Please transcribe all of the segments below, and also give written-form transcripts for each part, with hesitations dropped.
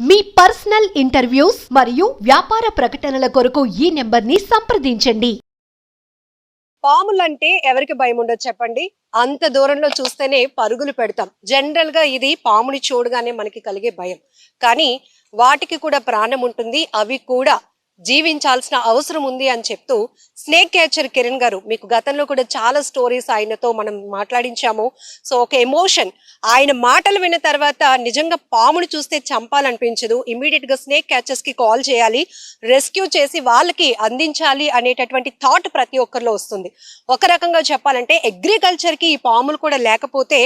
మీ personal interviews మరియు వ్యాపార ప్రకటనల కొరకు ఈ నెంబర్ని సంప్రదించండి. పాములంటే ఎవరికి భయం ఉండదు చెప్పండి. అంత దూరంలో చూస్తేనే పరుగులు పెడతాం. జనరల్ గా ఇది పాముని చూడగానే మనకి కలిగే భయం. కానీ వాటికి కూడా ప్రాణం ఉంటుంది. అవి కూడా జీవించాల్సిన అవసరం ఉంది అని చెప్తూ స్నేక్ క్యాచర్ కిరణ్ గారు, మీకు గతంలో కూడా చాలా స్టోరీస్ ఆయనతో మనం మాట్లాడించాము. సో ఒక ఎమోషన్, ఆయన మాటలు విన్న తర్వాత నిజంగా పాముని చూస్తే చంపాలనిపించదు. ఇమీడియట్ గా స్నేక్ క్యాచర్స్ కి కాల్ చేయాలి, రెస్క్యూ చేసి వాళ్ళకి అందించాలి అనేటటువంటి థాట్ ప్రతి ఒక్కరిలో వస్తుంది. ఒక రకంగా చెప్పాలంటే అగ్రికల్చర్ కి ఈ పాములు కూడా లేకపోతే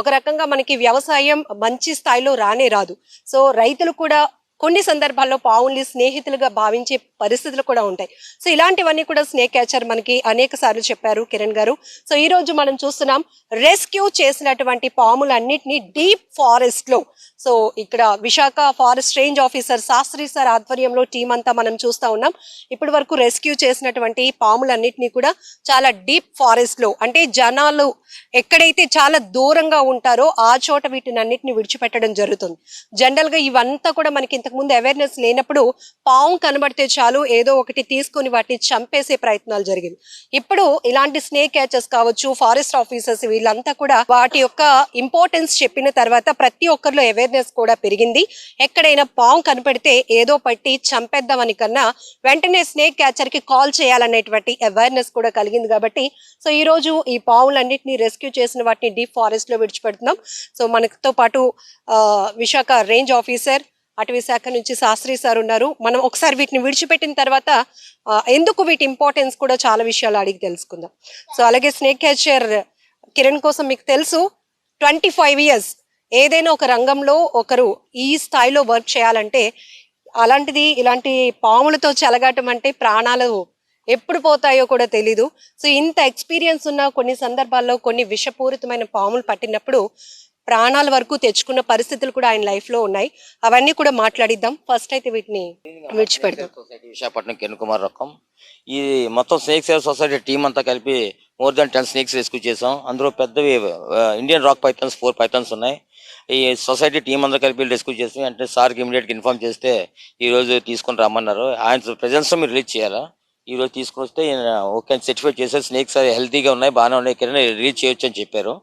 ఒక రకంగా మనకి వ్యవసాయం మంచి స్థాయిలో రానే రాదు. సో రైతులు కూడా కొన్ని సందర్భాల్లో పావుల్ని స్నేహితులుగా భావించే పరిస్థితులు కూడా ఉంటాయి. సో ఇలాంటివన్నీ కూడా స్నేక్ క్యాచర్ మనకి అనేక సార్లు చెప్పారు కిరణ్ గారు. సో ఈ రోజు మనం చూస్తున్నాం రెస్క్యూ చేసినటువంటి పాములన్నిటినీ డీప్ ఫారెస్ట్ లో, సో ఇక్కడ Visakha forest range officer Shastri sir ఆధ్వర్యంలో టీం అంతా మనం చూస్తా ఉన్నాం. ఇప్పటి వరకు రెస్క్యూ చేసినటువంటి పాములన్నిటినీ కూడా చాలా డీప్ ఫారెస్ట్ లో, అంటే జనాలు ఎక్కడైతే చాలా దూరంగా ఉంటారో ఆ చోట వీటిని అన్నిటిని విడిచిపెట్టడం జరుగుతుంది. జనరల్ గా ఇవంతా కూడా మనకి ఇంతకు ముందు అవేర్నెస్ లేనప్పుడు పాము కనబడితే చాలు ఏదో ఒకటి తీసుకుని వాటిని చంపేసే ప్రయత్నాలు జరిగింది. ఇప్పుడు ఇలాంటి స్నేక్ క్యాచర్స్ కావచ్చు, ఫారెస్ట్ ఆఫీసర్స్ వీళ్ళంతా కూడా వాటి యొక్క ఇంపార్టెన్స్ చెప్పిన తర్వాత ప్రతి ఒక్కరిలో అవేర్నెస్ కూడా పెరిగింది. ఎక్కడైనా పాము కనపడితే ఏదో పట్టి చంపేద్దామని కన్నా వెంటనే స్నేక్ క్యాచర్ కి కాల్ చేయాలనేటువంటి అవేర్నెస్ కూడా కలిగింది. కాబట్టి సో ఈ రోజు ఈ పాములన్నిటిని రెస్క్యూ చేసిన వాటిని డీప్ ఫారెస్ట్ లో విడిచిపెడుతున్నాం. సో మనతో పాటు విశాఖ రేంజ్ ఆఫీసర్, అటవీ శాఖ నుంచి శాస్త్రి సార్ ఉన్నారు. మనం ఒకసారి వీటిని విడిచిపెట్టిన తర్వాత ఎందుకు వీటి ఇంపార్టెన్స్ కూడా చాలా విషయాలు అడిగి తెలుసుకుందాం. సో అలాగే స్నేక్ క్యాచర్ కిరణ్ కోసం మీకు తెలుసు 25 years ఏదైనా ఒక రంగంలో ఒకరు ఈ స్థాయిలో వర్క్ చేయాలంటే, అలాంటిది ఇలాంటి పాములతో చెలగాటం అంటే ప్రాణాలు ఎప్పుడు పోతాయో కూడా తెలీదు. సో ఇంత ఎక్స్పీరియన్స్ ఉన్న కొన్ని సందర్భాల్లో కొన్ని విషపూరితమైన పాములు పట్టినప్పుడు ప్రాణాల వరకు తెచ్చుకున్న పరిస్థితులు కూడా ఆయన లైఫ్ లో ఉన్నాయి. అవన్నీ కూడా మాట్లాడిద్దాం. ఫస్ట్ అయితే వీటిని విడిచిపెడతాం. విశాఖపట్నం కిరణ్ కుమార్ రకం. ఈ మొత్తం స్నేక్ సేవ్ సొసైటీ టీం అంతా కలిపి మోర్ దాన్ 10 స్నేక్స్ రెస్క్యూ చేసాం. అందులో పెద్దవి ఇండియన్ రాక్ పైథాన్స్ 4 పైథాన్స్ ఉన్నాయి. ఈ సొసైటీ టీం అందరూ కలిపి రెస్క్యూ చేసి అంటే సార్కి ఇమీడియట్గా ఇన్ఫార్మ్ చేస్తే ఈ రోజు తీసుకొని రమ్మన్నారు. ఆయన ప్రెజెన్స్ మీరు రిలీజ్ చేయాలా, ఈ రోజు తీసుకొని వస్తే ఓకే సర్టిఫై చేశారు. స్నేక్స్ హెల్తీగా ఉన్నాయి, బాగానే ఉన్నాయి, కిరణ్ రిలీజ్ చేయొచ్చు అని చెప్పారు.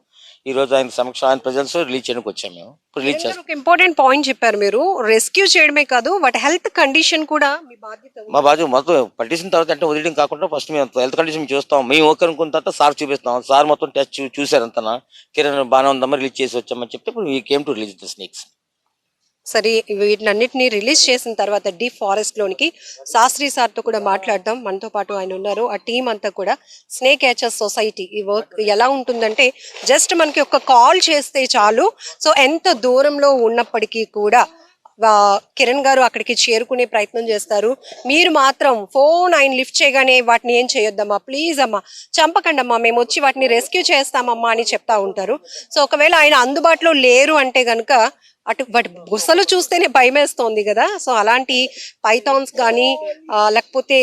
ఈ రోజు ఆయన సమక్షం ఆయన ప్రెజెన్స్ రిలీజ్ చేయడానికి వచ్చాము. మేము రిలీజ్ చేస్తాం. ఒక ఇంపార్టెంట్ పాయింట్ చెప్పారు మీరు, రెస్క్యూ చేయడమే కాదు వాటి హెల్త్ కండిషన్ కూడా మీ బాధ్యత. మా బాధ్యత మొత్తం పట్టించిన తర్వాత అంటే వదిలేయడం కాకుండా ఫస్ట్ మేము హెల్త్ కండిషన్ చూస్తాం. మేము ఓకే అనుకున్న తర్వాత సార్ చూపిస్తాం. సార్ మొత్తం టెస్ట్ చూసారంతనా కిరణ్ బాగానే ఉందమ్మా రిలీజ్ చేసి వచ్చామని చెప్తే ఇప్పుడు we came to release the snakes. సరే, వీటినన్నిటిని రిలీజ్ చేసిన తర్వాత డీప్ ఫారెస్ట్ లోనికి శాస్త్రి సార్ తో కూడా మాట్లాడదాం. మనతో పాటు ఆయన ఉన్నారు. ఆ టీం అంతా కూడా స్నేక్ క్యాచర్ సొసైటీ ఈ వర్క్ ఎలా ఉంటుందంటే, జస్ట్ మనకి ఒక కాల్ చేస్తే చాలు. సో ఎంత దూరంలో ఉన్నప్పటికీ కూడా కిరణ్ గారు అక్కడికి చేరుకునే ప్రయత్నం చేస్తారు. మీరు మాత్రం ఫోన్ ఆయన లిఫ్ట్ చేయగానే వాటిని ఏం చేయొద్దమ్మా, ప్లీజ్ అమ్మా చంపకండి అమ్మా, మేము వచ్చి వాటిని రెస్క్యూ చేస్తామమ్మా అని చెప్తా ఉంటారు. సో ఒకవేళ ఆయన అందుబాటులో లేరు అంటే గనుక అటు వాటి బుసలు చూస్తేనే భయమేస్తోంది కదా. సో అలాంటి పైథాన్స్ కానీ లేకపోతే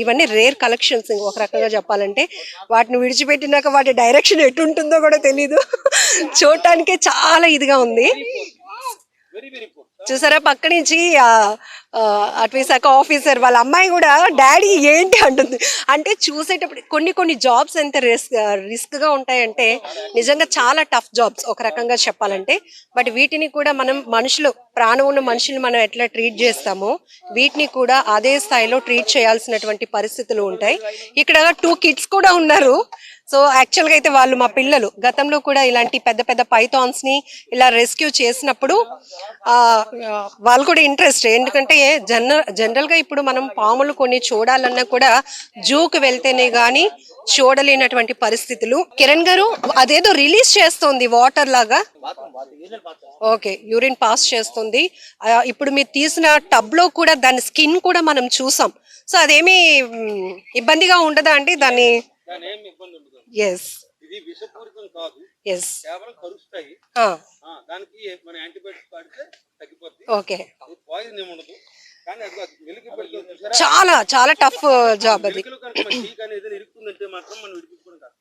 ఇవన్నీ రేర్ కలెక్షన్స్. ఒక రకంగా చెప్పాలంటే వాటిని విడిచిపెట్టినాక వాటి డైరెక్షన్ ఎటు ఉంటుందో కూడా తెలీదు. చూడటానికే చాలా ఇదిగా ఉంది. చూసారా పక్క నుంచి అటవీ శాఖ ఆఫీసర్ వాళ్ళ అమ్మాయి కూడా డాడీ ఏంటి అంటుంది. అంటే చూసేటప్పుడు కొన్ని జాబ్స్ ఎంత రిస్క్ గా ఉంటాయంటే నిజంగా చాలా టఫ్ జాబ్స్ ఒక రకంగా చెప్పాలంటే. బట్ వీటిని కూడా మనం మనుషులు, ప్రాణం ఉన్న మనుషులు మనం ఎట్లా ట్రీట్ చేస్తామో వీటిని కూడా అదే స్థాయిలో ట్రీట్ చేయాల్సినటువంటి పరిస్థితులు ఉంటాయి. ఇక్కడ 2 kids కూడా ఉన్నారు. సో యాక్చువల్గా అయితే వాళ్ళు మా పిల్లలు గతంలో కూడా ఇలాంటి పెద్ద పెద్ద పైథాన్స్ ని ఇలా రెస్క్యూ చేసినప్పుడు వాళ్ళు కూడా ఇంట్రెస్ట్. ఎందుకంటే జనరల్ గా ఇప్పుడు మనం పాములు కొన్ని చూడాలన్నా కూడా జూకి వెళ్తేనే గానీ చూడలేనటువంటి పరిస్థితులు. కిరణ్ గారు అదేదో రిలీజ్ చేస్తుంది వాటర్ లాగా, ఓకే యూరిన్ పాస్ చేస్తుంది. ఇప్పుడు మీరు తీసిన టబ్ లో కూడా దాని స్కిన్ కూడా మనం చూసాం. సో అదేమి ఇబ్బందిగా ఉండదా అండి దాన్ని? ఎస్ ఇది విషపూరితం కాదు, ఎస్ కేవలం కరుస్తాయి. దానికి మన యాంటీబయాటిక్స్ వాడితే తగ్గిపోతుంది. ఓకే పాయిజన్ ఏమి ఉండదు. కానీ అది వెలికి పెడుతుంది. చాలా చాలా టఫ్ జాబ్ అది. అనేది ఇరుక్కుందంటే మాత్రం మనం విడిపించుకోవడం కాదు.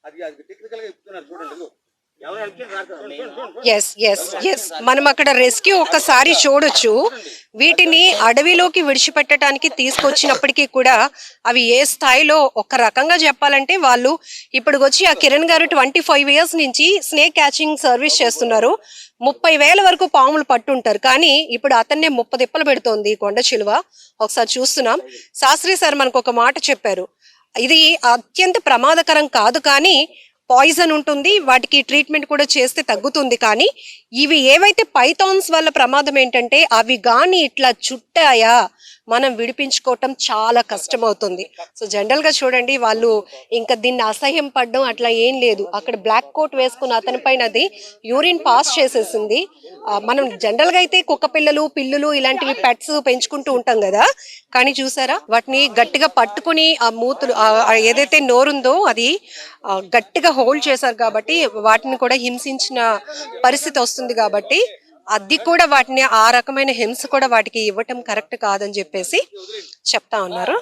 అది టెక్నికల్ గా చెప్తున్నారు చూడండి. ఎస్ ఎస్ ఎస్ మనం అక్కడ రెస్క్యూ ఒక్కసారి చూడొచ్చు. వీటిని అడవిలోకి విడిచిపెట్టడానికి తీసుకొచ్చినప్పటికీ కూడా అవి ఏ స్థాయిలో ఒక రకంగా చెప్పాలంటే వాళ్ళు ఇప్పుడు వచ్చి ఆ కిరణ్ గారు 25 ఇయర్స్ నుంచి స్నేక్ క్యాచింగ్ సర్వీస్ చేస్తున్నారు. 30,000 వరకు పాములు పట్టుంటారు. కానీ ఇప్పుడు అతన్నే 30 తిప్పలు పెడుతోంది కొండ చిలువ. ఒకసారి చూస్తున్నాం. శాస్త్రి సార్ మనకు ఒక మాట చెప్పారు, ఇది అత్యంత ప్రమాదకరం కాదు కానీ పాయిజన్ ఉంటుంది, వాటికి ట్రీట్మెంట్ కూడా చేస్తే తగ్గుతుంది. కానీ ఇవి ఏవైతే పైథాన్స్ వల్ల ప్రమాదం ఏంటంటే అవి గాని ఇట్లా చుట్టాయా మనం విడిపించుకోవటం చాలా కష్టం అవుతుంది. సో జనరల్ గా చూడండి, వాళ్ళు ఇంకా దీన్ని అసహ్యం పడడం అట్లా ఏం లేదు. అక్కడ బ్లాక్ కోట్ వేసుకున్న అతని పైన అది యూరిన్ పాస్ చేసేసింది. మనం జనరల్ గా అయితే కుక్క పిల్లులు ఇలాంటివి పెట్స్ పెంచుకుంటూ ఉంటాం కదా, కానీ చూసారా వాటిని గట్టిగా పట్టుకుని ఆ మూతులు ఏదైతే నోరుందో అది గట్టిగా హోల్డ్ చేశారు కాబట్టి వాటిని కూడా హింసించిన పరిస్థితి వస్తుంది. కాబట్టి అది కూడా వాటిని ఆ రకమైన హింస కూడా వాటికి ఇవ్వటం కరెక్ట్ కాదని చెప్పేసి చెప్తా ఉన్నారు.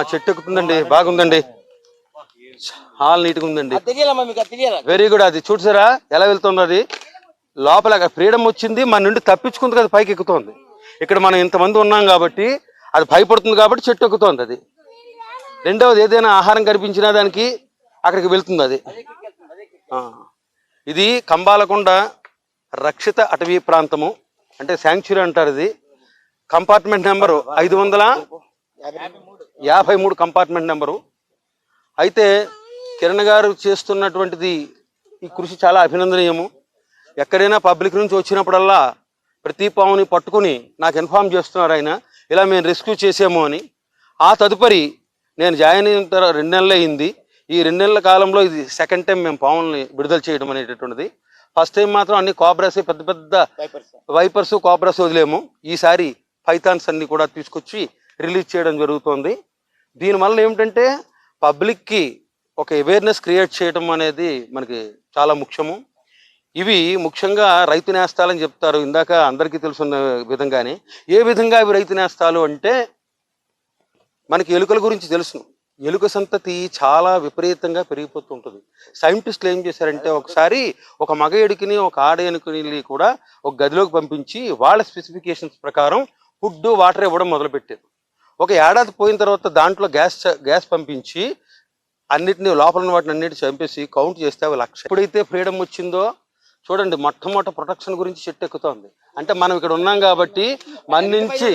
చెట్టు ఎక్కుతుందండి, బాగుందండి, హాల్ నీట్గా ఉందండి, వెరీ గుడ్. అది చూసారా ఎలా వెళ్తుంది, అది లోపల ఫ్రీడమ్ వచ్చింది, మన నుండి తప్పించుకుంది కదా పైకి ఎక్కుతోంది. ఇక్కడ మనం ఇంతమంది ఉన్నాం కాబట్టి అది భయపడుతుంది కాబట్టి చెట్టు ఎక్కుతోంది. అది రెండవది ఏదైనా ఆహారం కనిపించినా దానికి అక్కడికి వెళ్తుంది. అది ఇది కంబాలకొండ రక్షిత అటవీ ప్రాంతము, అంటే శాంక్చురీ అంటారు. ఇది కంపార్ట్మెంట్ నెంబరు 553 కంపార్ట్మెంట్ నెంబరు. అయితే కిరణ్ గారు చేస్తున్నటువంటిది ఈ కృషి చాలా అభినందనీయము. ఎక్కడైనా పబ్లిక్ నుంచి వచ్చినప్పుడల్లా ప్రతి పాముని పట్టుకుని నాకు ఇన్ఫార్మ్ చేస్తున్నారు ఆయన, ఇలా మేము రెస్క్యూ చేసాము అని. ఆ తదుపరి నేను జాయిన్ అయిన తర్వాత 2 నెలలు అయింది. ఈ 2 నెలల కాలంలో ఇది సెకండ్ టైం మేము పాముల్ని విడుదల చేయడం అనేటటువంటిది. ఫస్ట్ టైం మాత్రం అన్ని కోబ్రాస్, పెద్ద పెద్ద వైపర్స్ కోబ్రాస్ వదిలేము. ఈసారి పైథాన్స్ అన్ని కూడా తీసుకొచ్చి రిలీజ్ చేయడం జరుగుతుంది. దీనివల్ల ఏమిటంటే పబ్లిక్కి ఒక అవేర్నెస్ క్రియేట్ చేయడం అనేది మనకి చాలా ముఖ్యము. ఇవి ముఖ్యంగా రైతు నేస్తాలని చెప్తారు, ఇందాక అందరికీ తెలుసున్న విధంగానే. ఏ విధంగా ఇవి రైతు నేస్తాలు అంటే, మనకి ఎలుకల గురించి తెలుసు. ఎలుక సంతతి చాలా విపరీతంగా పెరిగిపోతుంటుంది. సైంటిస్టులు ఏం చేశారంటే ఒకసారి ఒక మగ ఎలుకని ఒక ఆడ ఎలుకని కూడా ఒక గదిలోకి పంపించి వాళ్ళ స్పెసిఫికేషన్స్ ప్రకారం ఫుడ్ వాటర్ ఇవ్వడం మొదలుపెట్టారు. ఒక ఏడాది పోయిన తర్వాత దాంట్లో గ్యాస్ పంపించి అన్నిటిని లోపల ఉన్న వాటిని అన్నిటి చంపేసి కౌంట్ చేస్తే అవి 1,00,000. ఎప్పుడైతే ఫ్రీడమ్ వచ్చిందో చూడండి, మొట్టమొదటి ప్రొటెక్షన్ గురించి చెట్టు ఎక్కుతోంది. అంటే మనం ఇక్కడ ఉన్నాం కాబట్టి మన నుంచి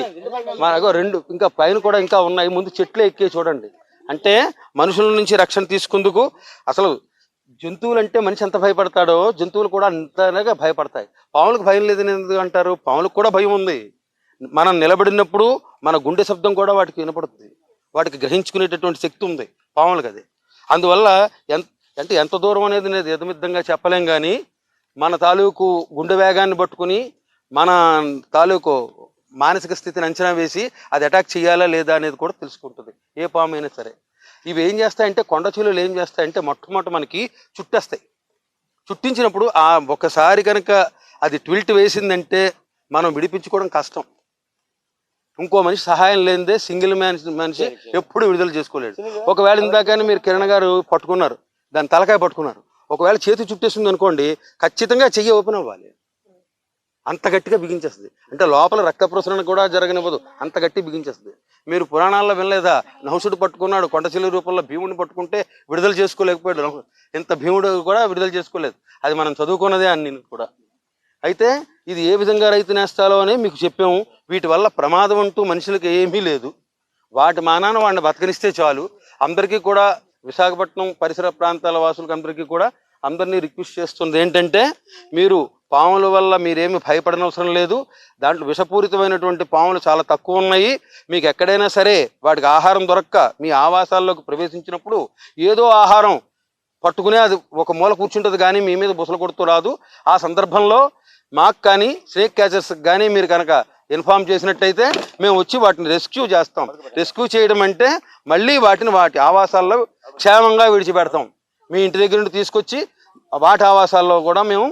మనకు 2 ఇంకా పైన కూడా ఇంకా ఉన్నాయి, ముందు చెట్లు ఎక్కే చూడండి. అంటే మనుషుల నుంచి రక్షణ తీసుకుందుకు. అసలు జంతువులు అంటే మనిషి ఎంత భయపడతాడో జంతువులు కూడా అంతగా భయపడతాయి. పాములకు భయం లేదని ఎందుకు అంటారు? పాములకు కూడా భయం ఉంది. మనం నిలబడినప్పుడు మన గుండె శబ్దం కూడా వాటికి వినపడుతుంది. వాటికి గ్రహించుకునేటటువంటి శక్తి ఉంది పాములకు. అది అందువల్ల ఎంత దూరం అనేది నేను యథమిద్దంగా చెప్పలేం. కానీ మన తాలూకు గుండె వేగాన్ని పట్టుకుని మన తాలూకు మానసిక స్థితిని అంచనా వేసి అది అటాక్ చేయాలా లేదా అనేది కూడా తెలుసుకుంటుంది ఏ పాము అయినా సరే. ఇవి ఏం చేస్తాయంటే, కొండ చిలువలు ఏం చేస్తాయంటే మొట్టమొదటి మనకి చుట్టేస్తాయి. చుట్టించినప్పుడు ఒకసారి కనుక అది ట్విల్ట్ వేసిందంటే మనం విడిపించుకోవడం కష్టం. ఇంకో మనిషి సహాయం లేనిదే సింగిల్ మనిషి ఎప్పుడు విడుదల చేసుకోలేడు. ఒకవేళ ఇందాకనే మీరు కిరణ్ గారు పట్టుకున్నారు, దాని తలకాయ పట్టుకున్నారు, ఒకవేళ చేతి చుట్టేస్తుంది అనుకోండి, ఖచ్చితంగా చెయ్యి ఓపెన్ అవ్వాలి. అంత గట్టిగా బిగించేస్తుంది. అంటే లోపల రక్త ప్రసరణ కూడా జరగనివ్వదు, అంత గట్టి బిగించేస్తుంది. మీరు పురాణాల్లో వినలేదా, నహుషుడు పట్టుకున్నాడు కొండ చిలువ రూపంలో భీముడిని పట్టుకుంటే విడుదల చేసుకోలేకపోయాడు. ఇంత భీముడు కూడా విడుదల చేసుకోలేదు. అది మనం చదువుకున్నదే అన్ని కూడా. అయితే ఇది ఏ విధంగా రైతు నేస్తాలో అని మీకు చెప్పాము. వీటి వల్ల ప్రమాదం అంటూ మనుషులకు ఏమీ లేదు. వాటి మానాన వాడిని బతకనిస్తే చాలు. అందరికీ కూడా విశాఖపట్నం పరిసర ప్రాంతాల వాసులకు అందరికీ కూడా అందరినీ రిక్వెస్ట్ చేస్తుంది ఏంటంటే, మీరు పాముల వల్ల మీరేమి భయపడనవసరం లేదు. దాంట్లో విషపూరితమైనటువంటి పాములు చాలా తక్కువ ఉన్నాయి. మీకు ఎక్కడైనా సరే వాటికి ఆహారం దొరక్క మీ ఆవాసాల్లోకి ప్రవేశించినప్పుడు ఏదో ఆహారం పట్టుకునే అది ఒక మూల కూర్చుంటుంది, కానీ మీ మీద బుసలు కొడుతూ రాదు. ఆ సందర్భంలో మాకు కానీ స్నేక్ క్యాచర్స్కి కానీ మీరు కనుక ఇన్ఫామ్ చేసినట్టయితే మేము వచ్చి వాటిని రెస్క్యూ చేస్తాం. రెస్క్యూ చేయడం అంటే మళ్ళీ వాటిని వాటి ఆవాసాల్లో క్షేమంగా విడిచిపెడతాం. మీ ఇంటి దగ్గర నుండి తీసుకొచ్చి వాటి ఆవాసాల్లో కూడా మేము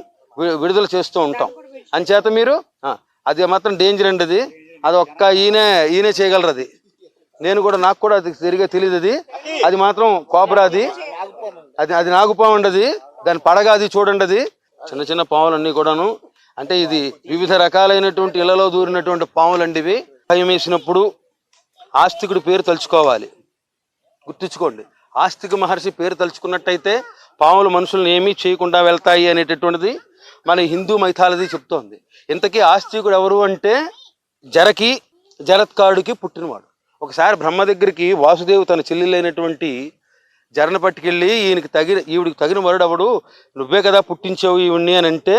విడుదల చేస్తూ ఉంటాం. అంచేత మీరు అది మాత్రం డేంజర్ అండి. అది ఒక్క ఈయనే చేయగలరు. నాకు కూడా అది సరిగా తెలియదు. అది మాత్రం కోబ్రా, అది నాగుపాము అండి. దాని పడగ అది చూడండి. చిన్న చిన్న పాములన్నీ కూడాను, అంటే ఇది వివిధ రకాలైనటువంటి ఇళ్లలో దూరినటువంటి పాములండి ఇవి. భయం వేసినప్పుడు ఆస్తికుడి పేరు తలుచుకోవాలి. గుర్తుంచుకోండి, ఆస్తిక మహర్షి పేరు తలుచుకున్నట్టయితే పాములు మనుషులను ఏమీ చేయకుండా వెళ్తాయి అనేటటువంటిది మన హిందూ మైథాలజీ చెప్తోంది. ఇంతకీ ఆస్తికుడు ఎవరు అంటే జరత్కారుడికి పుట్టినవాడు. ఒకసారి బ్రహ్మ దగ్గరికి వాసుదేవు తన చెల్లెలైనటువంటి జరను పట్టుకెళ్ళి ఈవిడికి తగిన వరుడు ఎవడు, నువ్వే కదా పుట్టించావు ఈవిడ్ని అని అంటే,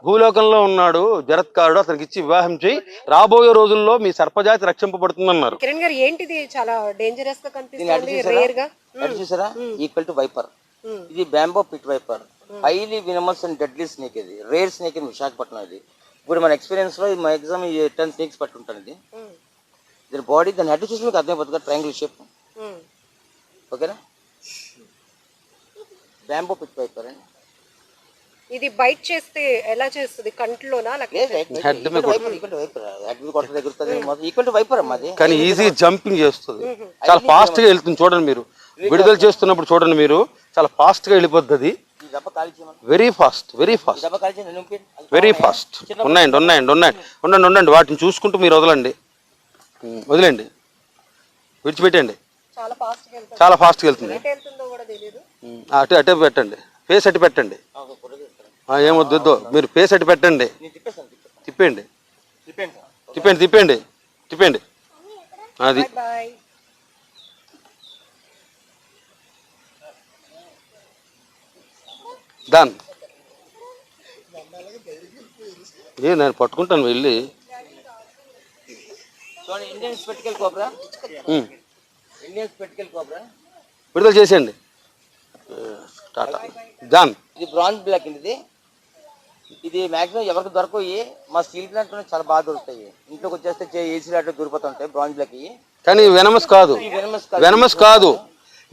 భూలోకంలో ఉన్నాడు జరత్కారుడు, అతనికి ఇచ్చి వివాహం చేయి, రాబోయే రోజుల్లో మీ సర్పజాతి రక్షింపబడుతుందన్నారు. కిరణ్ గారు ఏంటిది చాలా డేంజరస్ గా కనిపిస్తుంది, రేర్ గా చూసారా? Equal to viper. ఇది bamboo pit viper, highly venomous and deadly snake. ఇది రేర్ స్నేక్ ఇన్ విశాఖపట్నం. ఇది ఇప్పుడు మన ఎక్స్పీరియన్స్ లో మాక్సిమం 10 స్నేక్స్ పట్టుకుంటాను. ఇది దీని బాడీ, దాని హెడ్ చూసి మీకు అర్థమైపోతుంది, ట్రయాంగిల్ షేప్. ఓకేనా? బ్యాంబో పిట్ వైపర్ అండి. ఇది బైట్ చేస్తే ఎలా చేస్తుంది? కంట్లోనా? కానీ ఈజీ జంపింగ్ చేస్తుంది, చాలా ఫాస్ట్ గా వెళ్తుంది. చూడండి మీరు విడుదల చేస్తున్నప్పుడు చూడండి, మీరు చాలా ఫాస్ట్ గా వెళ్ళిపోతుంది. Very fast, very fast, very fast. ఉండండి. వాటిని చూసుకుంటూ మీరు వదిలేండి, విడిచిపెట్టండి. చాలా ఫాస్ట్గా వెళ్తుంది. అటే పెట్టండి, ఫేస్ అట్టి పెట్టండి. ఏమొద్దు, మీరు ఫేస్ అట్టి పెట్టండి. తిప్పండి. అది నేను పట్టుకుంటాను వెళ్ళి. విడుదల చేసేయండి. ఇది బ్రాంజ్ బ్లాక్ అండి. ఇది మాక్సిమం ఎవరికి దొరకవు. మా స్టీల్ ప్లాంట్ చాలా బాగా దొరుకుతాయి. ఇంట్లోకి వచ్చేస్తే ఏసీ లాంటి దూరిపోతుంటాయి బ్రాంజ్ బ్లాక్. కానీ వెనమస్ కాదు.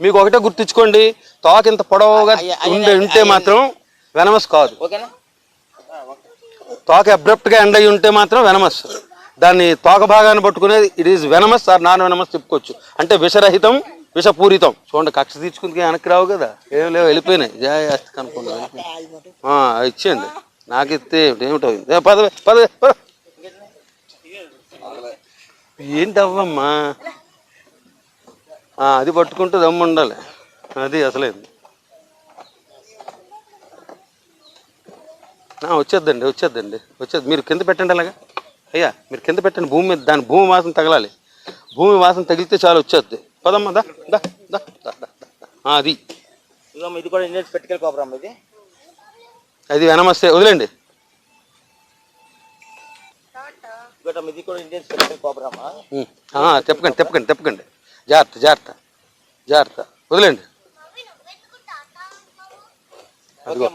మీకు ఒకటే గుర్తుంచుకోండి, తోక ఇంత పొడవుగా ఉంటే మాత్రం వెనమస్ కాదు. ఓకేనా? తోక అబ్రప్ట్ గా ఎండ్ అయి ఉంటే మాత్రం వెనమస్. దాన్ని తోక భాగాన్ని పట్టుకునేది it is venomous or non venomous చెప్పుకోవచ్చు. అంటే విషరహితం, విషపూరితం. చూడండి, కక్ష తీర్చుకుంటే వెనక్కి రావు కదా, ఏం లేవు, వెళ్ళిపోయినాయి. జాస్తి కనుక్కున్నా ఇచ్చేయండి. నాకు ఇస్తే ఏమిటో పద. ఏంటి అవ్వమ్మా, అది పట్టుకుంటే దమ్ము ఉండాలి. అది అసలేదు. వచ్చేద్దండి. మీరు కింద పెట్టండి. అలాగా అయ్యా, మీరు కింద పెట్టండి. భూమి మీద దాని భూమి వాసన తగలాలి. భూమి వాసన తగిలితే చాలా వచ్చేద్ది. పదమ్మా, అది ఇది కూడా ఇండియన్ స్పెటికల్ కోబ్రా. అది వెనమస్తే, వదిలేండి. ఇది కూడా ఇండియన్ స్పెటికల్ కోబ్రా. తిప్పకండి. జాగ్రత్త. వదిలేండి. అదిగో